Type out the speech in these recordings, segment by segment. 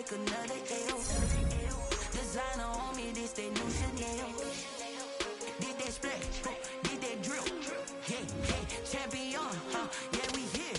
take another L. Designer on me, this that new Chanel. Did that splash, did that drill. Yeah, champion, yeah, we here.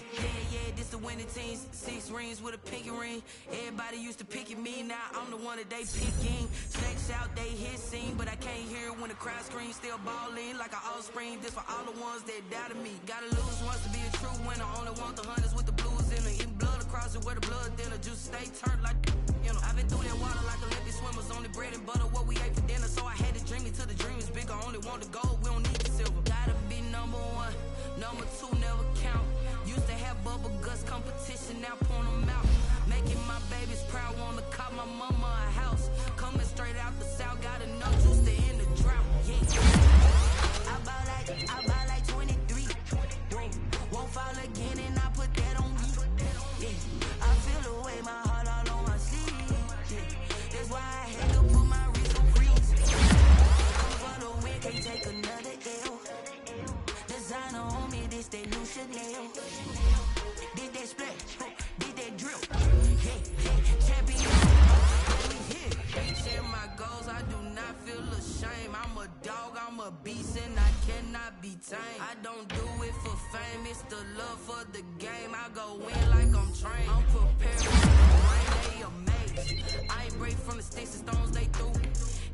Yeah, this the winning team. 6 rings with a pinky ring. Everybody used to pick at me, now I'm the one that they picking. Snakes out, they hit scene, but I can't hear it when the crowd screams. Still balling like an offspring. This for all the ones that doubted me. Gotta lose once to be a true winner. Only want the hunters with the blues in it. Eating blood across it where the blood thinner. Just stay turned like, you know. I've been through that water like Olympic swimmers. Only bread and butter, what we ate for dinner. So I had to dream it till the dream is bigger. Only want the gold, we don't need the silver. Gotta be number 1, number 2 never count. Used to have bubble guts competition, now point them out. Making my babies proud, wanna cop my mama a house. Coming straight out the south, got enough juice to end the drought. Yeah, I buy like 23. Won't fall again, and I put that on me. Yeah, I feel the way, my heart all on my sleeve. Yeah, that's why I had to put my wrist on freeze. Come for the win, can't take another L. Designer on me, this that new Chanel. Did that splash, did that drill. Yeah, champion, yeah, we here. Share my goals, I do not feel ashamed. I'm a dog, I'm a beast, and I cannot be tamed. I don't do it for fame, it's the love for the game. I go in like I'm trained. I'm prepared for the rain, they amazed. I ain't break from the sticks and stones they threw.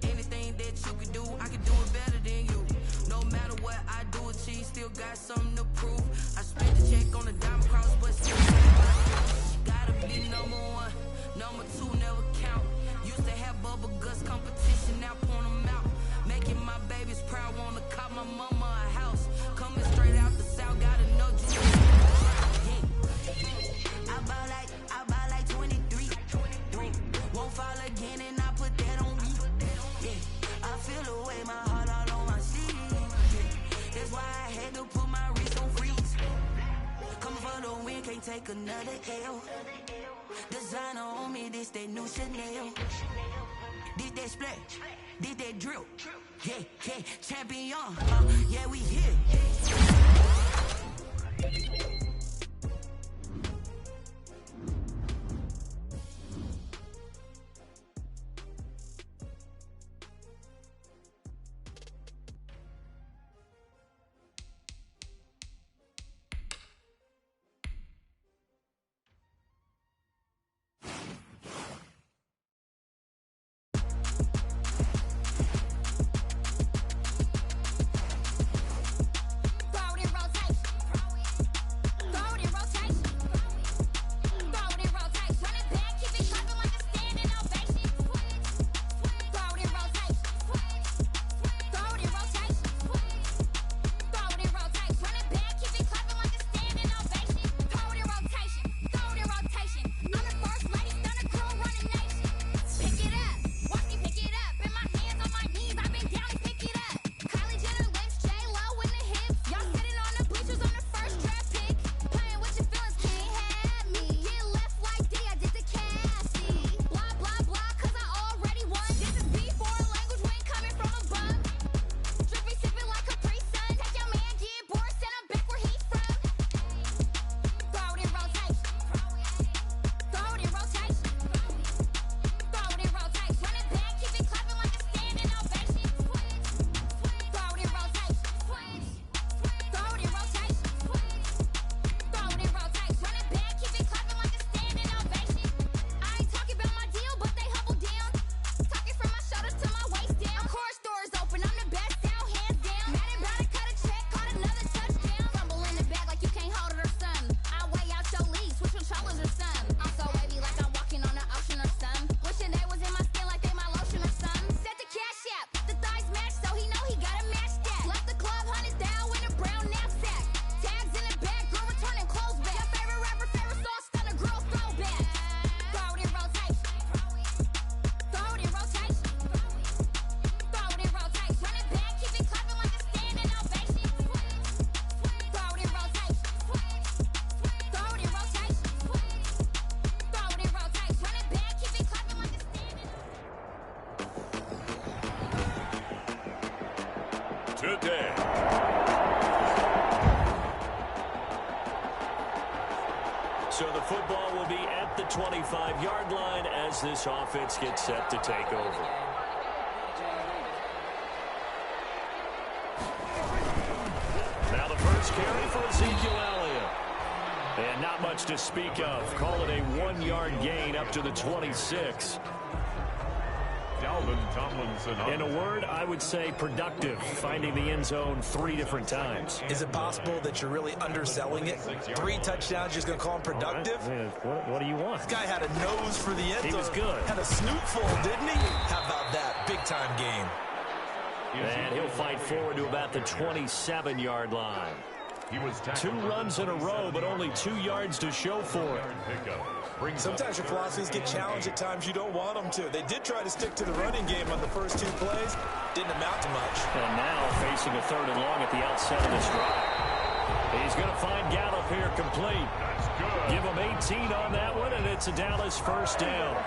Anything that you can do, I can do it better than you. No matter what I do, achieve, still got something to prove. I spent the check on the diamond cross, but still gotta be number 1, number 2 never count. Used to have bubble guts competition, now point them out. Making my babies proud, wanna cop my mama a house. Coming straight out the south, got enough juice. Yeah, I buy like 23. Won't fall again, and I put that on me. Yeah, I feel the way, my heart all on my sleeve. Yeah, that's why I had to put my wrist on freeze. Come for the win, can't take another L. Designer on me, this that new Chanel. Did that splash, did that drill. Yeah, champion, yeah, we here. today. So the football will be at the 25-yard line as this offense gets set to take over. Now the first carry for Ezekiel Elliott. And not much to speak of. Call it a 1-yard gain up to the 26. In a word, I would say productive, finding the end zone 3 different times. Is it possible that you're really underselling it? 3 touchdowns, just going to call him productive? What do you want? This guy had a nose for the end zone. He was good. Had a snoot full, didn't he? How about that? Big-time game. And he'll fight forward to about the 27-yard line. 2 runs in a row, but only 2 yards to show for it. Sometimes your philosophies get challenged at times you don't want them to. They did try to stick to the running game on the first 2 plays. Didn't amount to much. And now facing a 3rd and long at the outset of this drive. He's going to find Gallup here complete. Give him 18 on that one, and it's a Dallas first down.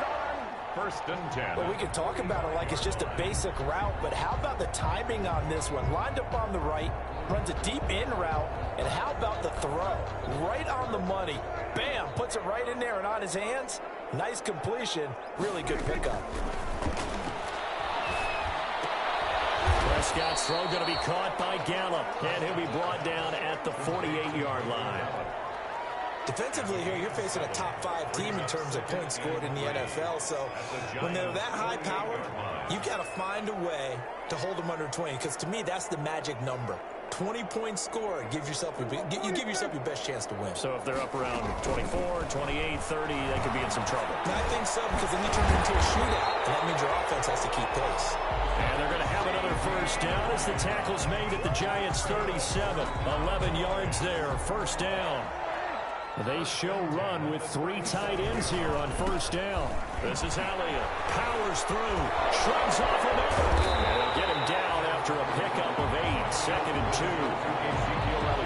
1st and 10. Well, we can talk about it like it's just a basic route, but how about the timing on this one? Lined up on the right, runs a deep in route, and how about the throw? Right on the money. Bam, puts it right in there and on his hands. Nice completion. Really good pickup. Prescott's throw going to be caught by Gallup, and he'll be brought down at the 48-yard line. Defensively here, you're facing a top 5 team in terms of points scored in the NFL. So when they're that high powered, you got to find a way to hold them under 20. Because to me, that's the magic number. 20-point score, you give yourself your best chance to win. So if they're up around 24, 28, 30, they could be in some trouble. And I think so, because then you turn it into a shootout, and that means your offense has to keep pace. And they're going to have another first down as the tackle's made at the Giants' 37. 11 yards there, first down. They show run with 3 tight ends here on first down. This is Elliott. Powers through. Shrugs off a man. They'll get him down after a pickup of 8. 2nd and 2.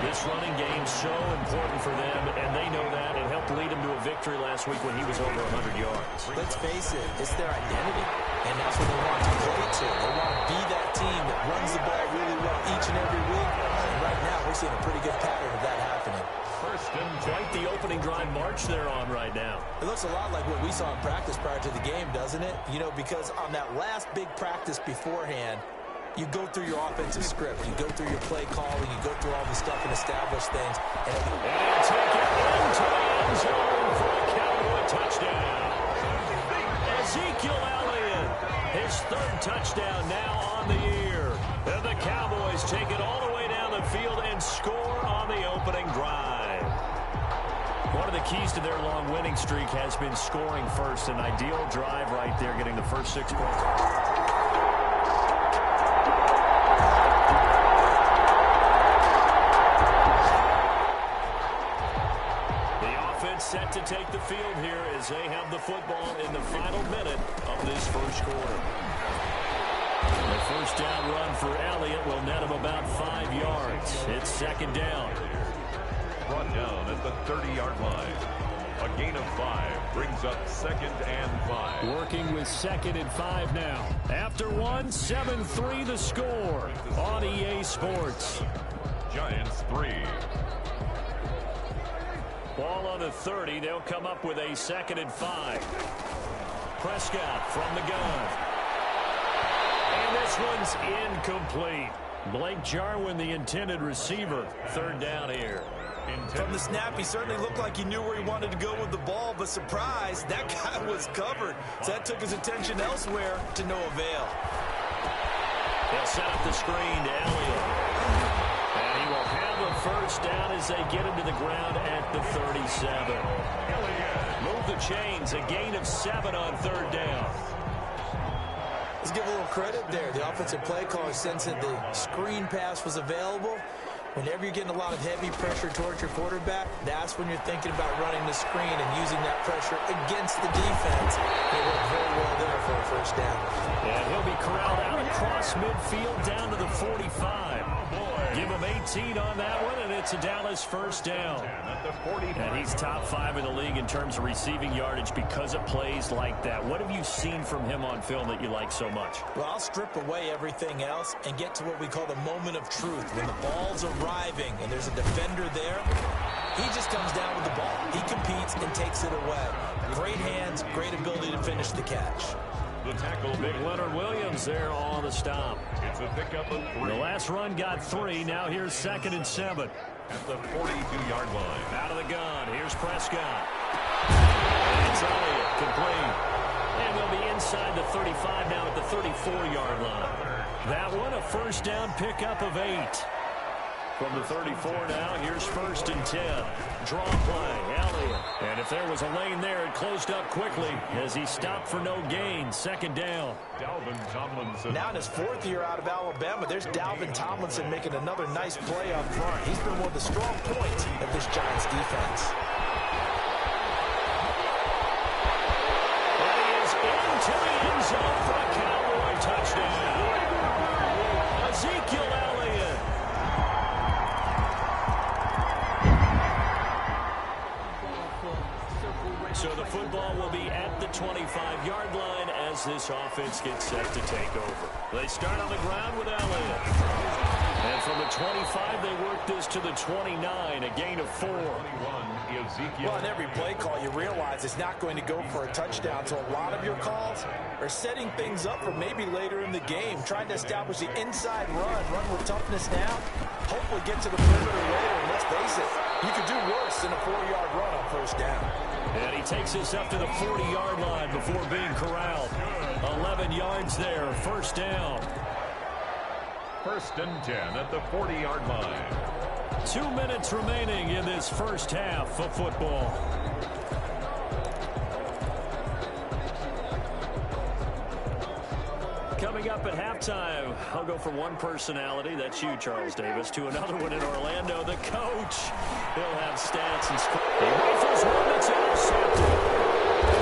This running game so important for them, and they know that. It helped lead them to a victory last week when he was over 100 yards. Let's face it, it's their identity, and that's what they want to play to. They want to be that team that runs the ball really well each and every week. And right now, we're seeing a pretty good pattern of that happening. Quite the opening drive march they're on right now. It looks a lot like what we saw in practice prior to the game, doesn't it? You know, because on that last big practice beforehand, you go through your offensive script. You go through your play calling. You go through all the stuff and establish things. And he'll take it into the end zone for a Cowboy touchdown. Ezekiel Elliott, his 3rd touchdown now on the year. And the Cowboys take it all the way down the field and score on the opening drive. One of the keys to their long winning streak has been scoring first. An ideal drive right there, getting the first 6 points. Set to take the field here as they have the football in the final minute of this first quarter. The first down run for Elliott will net him about 5 yards. It's 2nd down. Brought down at the 30-yard line. A gain of 5 brings up 2nd and 5. Working with 2nd and 5 now. After 1, 7-3 the score on EA Sports. Giants 3. Ball on the 30. They'll come up with a 2nd and 5. Prescott from the gun. And this one's incomplete. Blake Jarwin, the intended receiver. 3rd down here. From the snap, he certainly looked like he knew where he wanted to go with the ball, but surprise, that guy was covered. So that took his attention elsewhere to no avail. They'll set up the screen to Elliott. And he will have a first down as they get him to the ground at the 37. Move the chains, a gain of 7 on 3rd down. Let's give a little credit there. The offensive play caller sensed that the screen pass was available. Whenever you're getting a lot of heavy pressure towards your quarterback, that's when you're thinking about running the screen and using that pressure against the defense. They worked very well there for a first down. And he'll be corralled out across midfield down to the 45. Give him 17 on that one, and it's a Dallas first down. And he's top 5 in the league in terms of receiving yardage because of plays like that. What have you seen from him on film that you like so much? Well, I'll strip away everything else and get to what we call the moment of truth. When the ball's arriving and there's a defender there, he just comes down with the ball. He competes and takes it away. Great hands, great ability to finish the catch. The tackle, Big Leonard Williams there on the stop. It's a pickup of 3. The last run got 3. Now here's 2nd and 7. At the 42-yard line. Out of the gun. Here's Prescott. And it's Elliott, complete. And they'll be inside the 35 now at the 34-yard line. That one, a first down pickup of 8. From the 34 now, here's 1st and 10. Draw play, Elliott. And if there was a lane there, it closed up quickly as he stopped for no gain. 2nd down. Dalvin Tomlinson. Now in his 4th year out of Alabama, there's Dalvin Tomlinson making another nice play up front. He's been one of the strong points of this Giants defense. And he is into the end zone for a Cowboy touchdown. Ezekiel Elliott. So the football will be at the 25-yard line as this offense gets set to take over. They start on the ground with Elliott. And from the 25, they work this to the 29, a gain of 4. Well, in every play call, you realize it's not going to go for a touchdown, so a lot of your calls are setting things up for maybe later in the game, trying to establish the inside run with toughness now, hopefully get to the perimeter later, and let's face it, you could do worse than a 4-yard run on 1st down. And he takes us up to the 40-yard line before being corralled. 11 yards there, 1st down. 1st and 10 at the 40-yard line. 2 minutes remaining in this first half of football. Coming up at halftime, I'll go from one personality, that's you, Charles Davis, to another one in Orlando, the coach. He'll have stats and scores. He rifles one that's intercepted.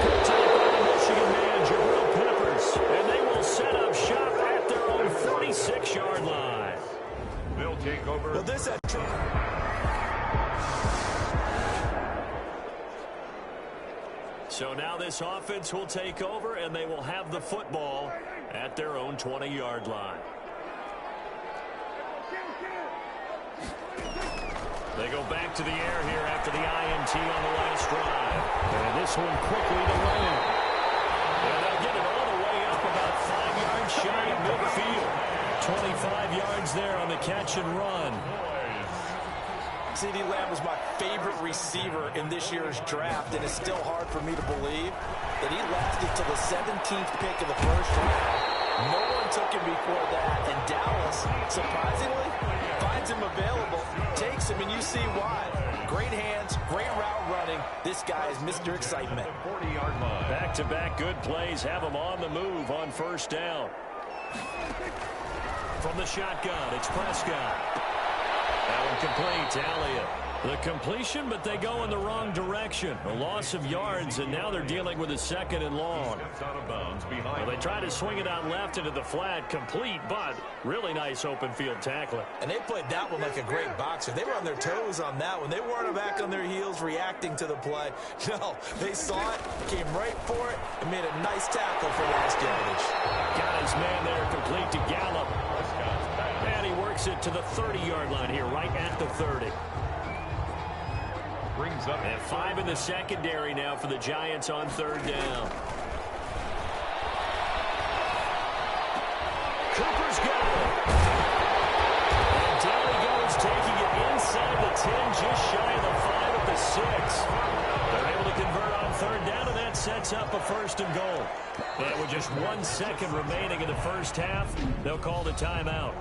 Good take by the Michigan man, Jabril Peppers. And they will set up shop at their own 46-yard line. They'll take over. Well, this So now this offense will take over, and they will have the football at their own 20-yard line. They go back to the air here after the INT on the last drive. And this one quickly to Lane. And they'll get it all the way up about 5 yards shy of midfield. 25 yards there on the catch and run. CeeDee Lamb was my favorite receiver in this year's draft, and it's still hard for me to believe that he lasted till the 17th pick of the first round. No one took him before that, and Dallas, surprisingly, finds him available, takes him, and you see why. Great hands, great route running. This guy is Mr. Excitement. 40-yard line. Back-to-back good plays have him on the move on first down. From the shotgun, it's Prescott. That one complete to Elliott. The completion, but they go in the wrong direction. A loss of yards, and now they're dealing with a 2nd and long. Out of bounds behind. Well, they try to swing it out left into the flat, complete, but really nice open field tackling. And they played that one like a great boxer. They were on their toes on that one. They weren't back on their heels reacting to the play. No, they saw it, came right for it, and made a nice tackle for last yardage. Got his man there, complete to Gallup. And he works it to the 30-yard line here, right at the 30. Brings up. And 5 in the secondary now for the Giants on 3rd down. Cooper's got it. And down he goes, taking it inside the 10, just shy of the 5 at the 6. They're able to convert on 3rd down, and that sets up a 1st and goal. And with just 1 second remaining in the first half, they'll call the timeout.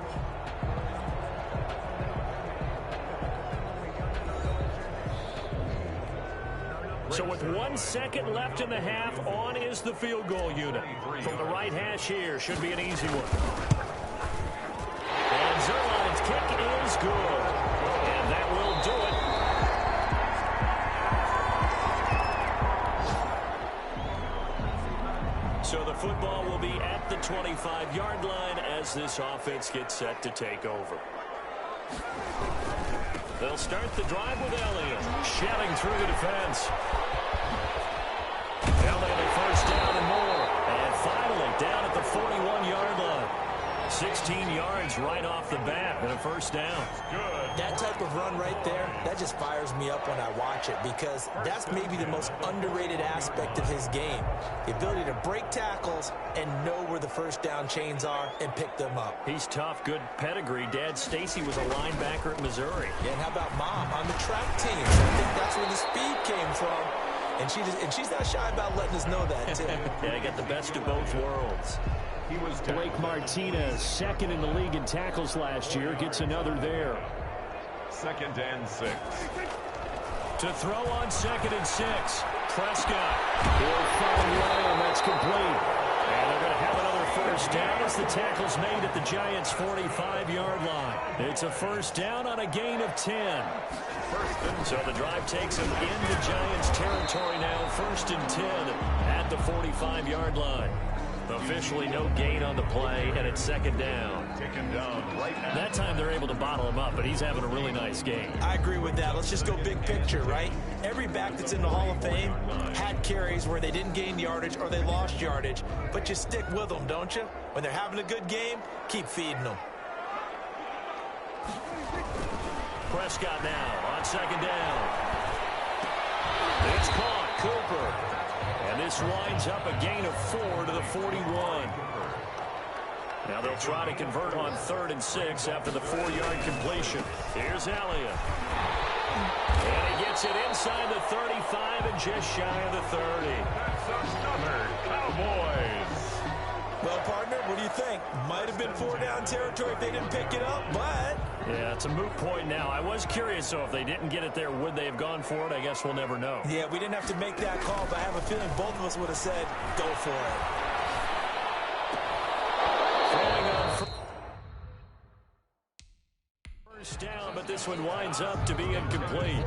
So with 1 second left in the half, on is the field goal unit. From the right hash here, should be an easy one. And Zerline's kick is good. And that will do it. So the football will be at the 25-yard line as this offense gets set to take over. They'll start the drive with Elliott, shelling through the defense. Elliott a first down and more. And finally down at the 41-yard line. 16 yards right off the bat and a first down. Good. That type of run right there, that just fires me up when I watch it because that's maybe the most underrated aspect of his game. The ability to break tackles and know where the first down chains are and pick them up. He's tough, good pedigree. Dad Stacy was a linebacker at Missouri. Yeah, and how about Mom on the track team? So I think that's where the speed came from. And she's not shy about letting us know that, too. Yeah, I got the best of both worlds. He was Blake Martinez, second in the league in tackles last year, gets another there. 2nd and 6. To throw on 2nd and 6. Prescott. He'll find Lamb. That's complete. And they're going to have another first down as the tackle's made at the Giants' 45-yard line. It's a first down on a gain of 10. So the drive takes them into Giants territory now. 1st and 10 at the 45-yard line. Officially no gain on the play, and it's 2nd down. Taken down right now. That time they're able to bottle him up, but he's having a really nice game. I agree with that. Let's just go big picture, right? Every back that's in the Hall of Fame had carries where they didn't gain yardage or they lost yardage, but you stick with them, don't you? When they're having a good game, keep feeding them. Prescott now on 2nd down. It's caught. Cooper. And this winds up a gain of 4 to the 41. Now they'll try to convert on 3rd and 6 after the 4-yard completion. Here's Elliott. And he gets it inside the 35 and just shy of the 30. That's another Cowboys. Well, partner, what do you think? Might have been 4-down territory if they didn't pick it up, but... Yeah, it's a moot point now. I was curious, so if they didn't get it there, would they have gone for it? I guess we'll never know. Yeah, we didn't have to make that call, but I have a feeling both of us would have said, go for it. Throwing on first down, but this one winds up to be incomplete.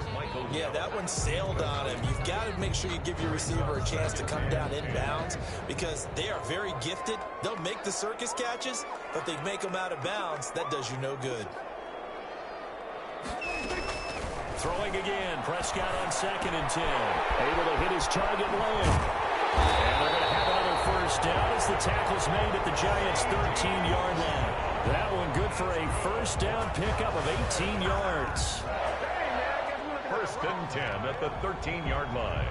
Yeah, that one sailed on him. You've got to make sure you give your receiver a chance to come down inbounds because they are very gifted. They'll make the circus catches, but they make them out of bounds. That does you no good. Throwing again. Prescott on 2nd and 10. Able to hit his target Lamb. And they're going to have another first down as the tackle's made at the Giants' 13-yard line. That one good for a first down pickup of 18 yards. 1st and 10 at the 13-yard line.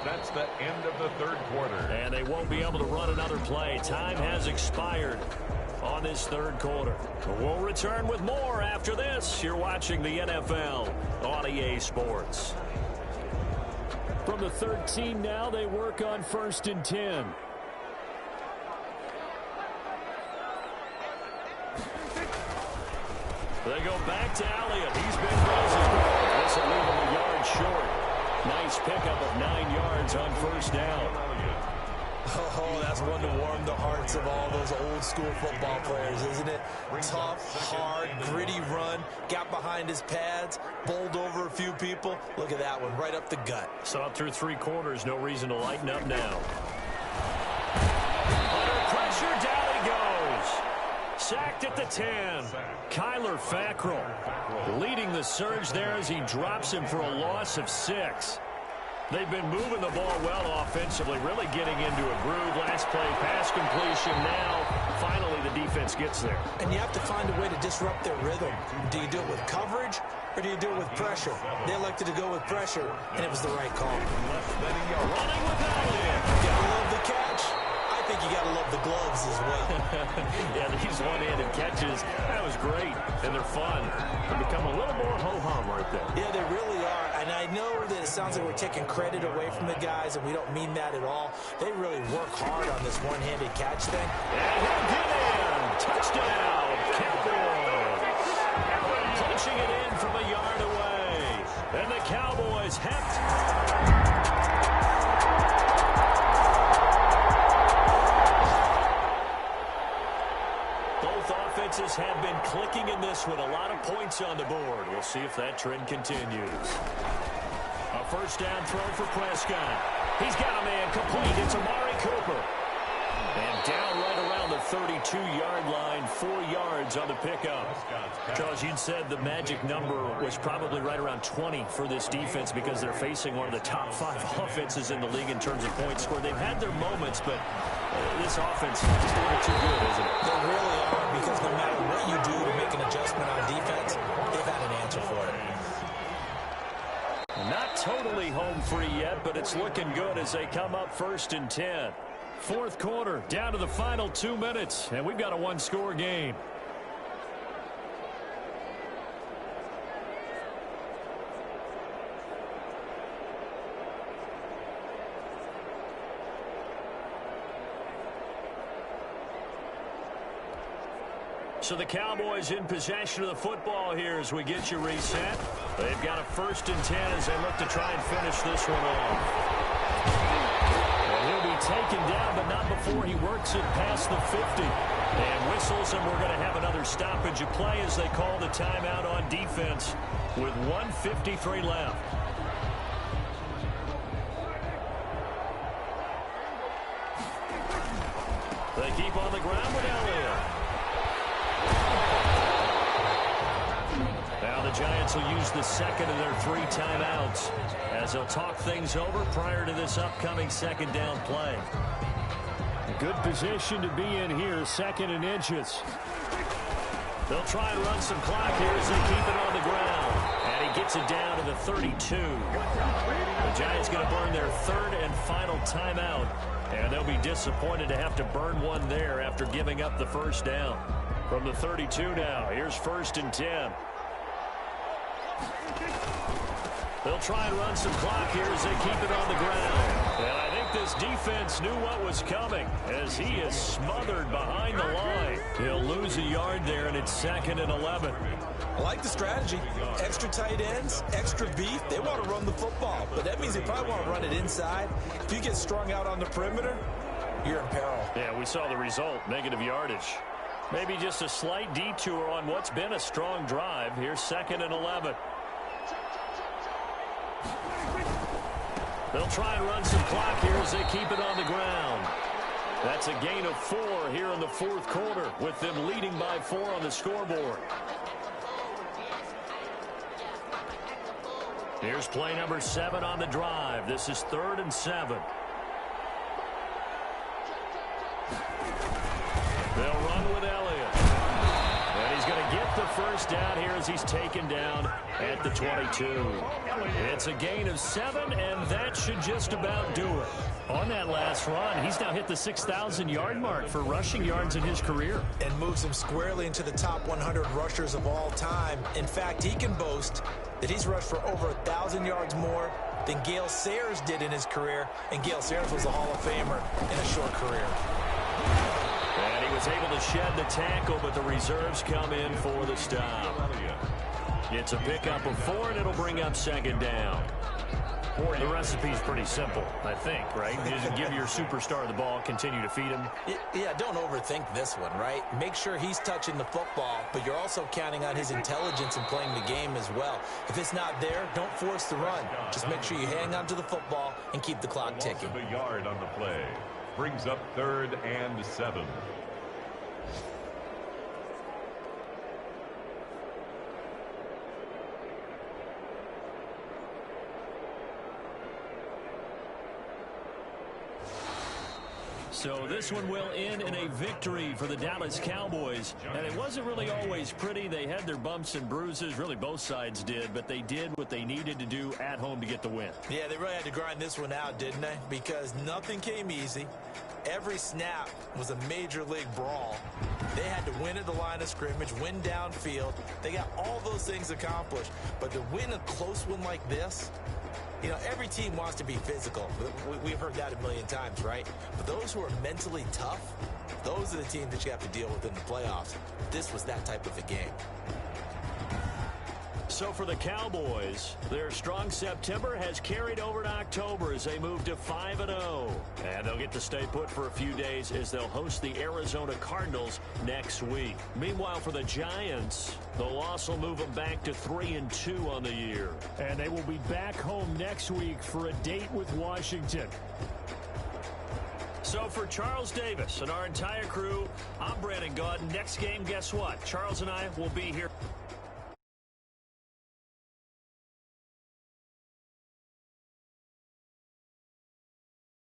That's the end of the 3rd quarter. And they won't be able to run another play. Time has expired on this 3rd quarter. We'll return with more after this. You're watching the NFL on EA Sports. From the 13 now, they work on 1st and 10. They go back to Elliott. He's been busy. This will leave him a yard short. Nice pickup of 9 yards on first down. Oh, that's one to warm the hearts of all those old school football players, isn't it? Tough, hard, gritty run. Got behind his pads, bowled over a few people. Look at that one, right up the gut. Saw it through 3 quarters. No reason to lighten up now. Under pressure, down he goes. Sacked at the 10. Kyler Fackrell leading the surge there as he drops him for a loss of 6. They've been moving the ball well offensively, really getting into a groove. Last play, pass completion. Now, finally, the defense gets there. And you have to find a way to disrupt their rhythm. Do you do it with coverage, or do you do it with pressure? They elected to go with pressure, and it was the right call. Running with Elliott. Gotta love the catch. I think you gotta love the gloves as well. Yeah, these one-handed catches, that was great, and they're fun. They become a little more ho-hum right there. Yeah, they really are, and I know that it sounds like we're taking credit away from the guys, and we don't mean that at all. They really work hard on this one-handed catch thing. And he'll get in. Touchdown, Cowboys. Punching it in from a yard away. And the Cowboys have Cowboys have been clicking in this one. A lot of points on the board. We'll see if that trend continues. A first down throw for Prescott. He's got a man complete. It's Amari Cooper. And down right around the 32-yard line, 4 yards on the pickup. Charles, you said the magic number was probably right around 20 for this defense because they're facing one of the top 5 offenses in the league in terms of points scored. They've had their moments, but this offense is just a little too good, isn't it? They really are, because no matter what you do to make an adjustment on defense, they've had an answer for it. Not totally home free yet, but it's looking good as they come up 1st and 10. Fourth quarter, down to the final 2 minutes, and we've got a one-score game. So the Cowboys in possession of the football here as we get you reset. They've got a 1st and 10 as they look to try and finish this one off. He'll be taken down, but not before he works it past the 50. And whistles, and we're going to have another stoppage of play as they call the timeout on defense with 1:53 left. They keep on the ground with Elliott. Now the Giants will use the second of their 3 timeouts as they'll talk things over prior to this upcoming second down play. Good position to be in here, 2nd and inches. They'll try and run some clock here as they keep it on the ground. And he gets it down to the 32. The Giants going to burn their 3rd and final timeout. And they'll be disappointed to have to burn one there after giving up the first down. From the 32 now, here's 1st and 10. They'll try and run some clock here as they keep it on the ground. And I think this defense knew what was coming as he is smothered behind the line. He'll lose a yard there, and it's 2nd and 11. I like the strategy. Extra tight ends, extra beef. They want to run the football, but that means they probably want to run it inside. If you get strung out on the perimeter, you're in peril. Yeah, we saw the result, negative yardage. Maybe just a slight detour on what's been a strong drive. Here's 2nd and 11. They'll try and run some clock here as they keep it on the ground. That's a gain of 4 here in the 4th quarter, with them leading by 4 on the scoreboard. Here's play number 7 on the drive. This is 3rd and 7. They'll run with Elliott. And he's going to get the first down here as he's taken down at the 22. It's a gain of 7, and that should just about do it. On that last run, he's now hit the 6,000-yard mark for rushing yards in his career. And moves him squarely into the top 100 rushers of all time. In fact, he can boast that he's rushed for over 1,000 yards more than Gale Sayers did in his career. And Gale Sayers was a Hall of Famer in a short career. And he was able to shed the tackle, but the reserves come in for the stop. It's a pickup of 4, and it'll bring up 2nd down. The recipe's pretty simple, I think, right? You just give your superstar the ball, continue to feed him. Yeah, don't overthink this one, right? Make sure he's touching the football, but you're also counting on his intelligence in playing the game as well. If it's not there, don't force the run. Just make sure you hang on to the football and keep the clock ticking. A yard on the play. Brings up 3rd and 7. So this one will end in a victory for the Dallas Cowboys. And it wasn't really always pretty. They had their bumps and bruises. Really, both sides did. But they did what they needed to do at home to get the win. Yeah, they really had to grind this one out, didn't they? Because nothing came easy. Every snap was a major league brawl. They had to win at the line of scrimmage, win downfield. They got all those things accomplished. But to win a close one like this, you know, every team wants to be physical. We've heard that a million times, right? But those who are mentally tough, those are the teams that you have to deal with in the playoffs. This was that type of a game. So for the Cowboys, their strong September has carried over to October as they move to 5-0. And they'll get to stay put for a few days as they'll host the Arizona Cardinals next week. Meanwhile, for the Giants, the loss will move them back to 3-2 on the year. And they will be back home next week for a date with Washington. So for Charles Davis and our entire crew, I'm Brandon Gaudin. Next game, guess what? Charles and I will be here.